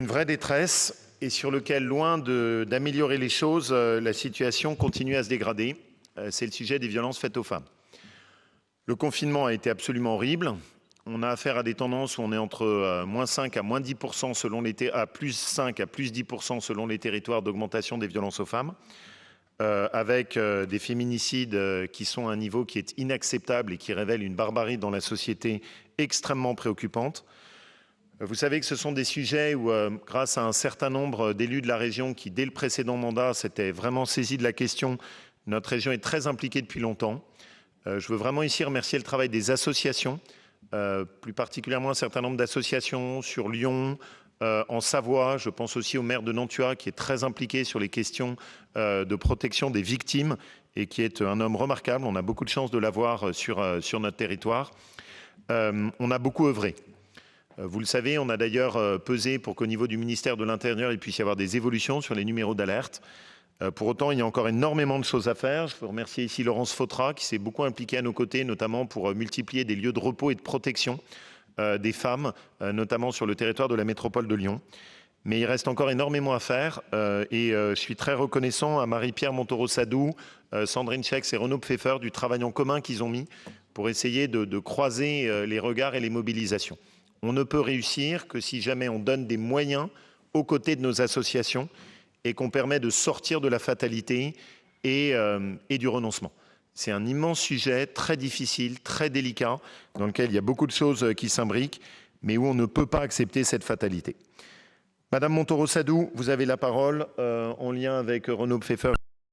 Une vraie détresse et sur lequel, loin d'améliorer les choses, la situation continue à se dégrader. C'est le sujet des violences faites aux femmes. Le confinement a été absolument horrible. On a affaire à des tendances où on est entre -5 à -10% selon les à +5 à +10% selon les territoires d'augmentation des violences aux femmes, avec des féminicides qui sont à un niveau qui est inacceptable et qui révèle une barbarie dans la société extrêmement préoccupante. Vous savez que ce sont des sujets où, grâce à un certain nombre d'élus de la région qui, dès le précédent mandat, s'étaient vraiment saisis de la question, notre région est très impliquée depuis longtemps. Je veux vraiment ici remercier le travail des associations, plus particulièrement un certain nombre d'associations sur Lyon, en Savoie. Je pense aussi au maire de Nantua qui est très impliqué sur les questions de protection des victimes et qui est un homme remarquable. On a beaucoup de chance de l'avoir sur notre territoire. On a beaucoup œuvré. Vous le savez, on a d'ailleurs pesé pour qu'au niveau du ministère de l'Intérieur, il puisse y avoir des évolutions sur les numéros d'alerte. Pour autant, il y a encore énormément de choses à faire. Je veux remercier ici Laurence Fautra qui s'est beaucoup impliquée à nos côtés, notamment pour multiplier des lieux de repos et de protection des femmes, notamment sur le territoire de la métropole de Lyon. Mais il reste encore énormément à faire et je suis très reconnaissant à Marie-Pierre Montoro-Sadou, Sandrine Chex et Renaud Pfeffer du travail en commun qu'ils ont mis pour essayer de croiser les regards et les mobilisations. On ne peut réussir que si jamais on donne des moyens aux côtés de nos associations et qu'on permet de sortir de la fatalité et du renoncement. C'est un immense sujet, très difficile, très délicat, dans lequel il y a beaucoup de choses qui s'imbriquent, mais où on ne peut pas accepter cette fatalité. Madame Montoro-Sadou, vous avez la parole en lien avec Renaud Pfeffer.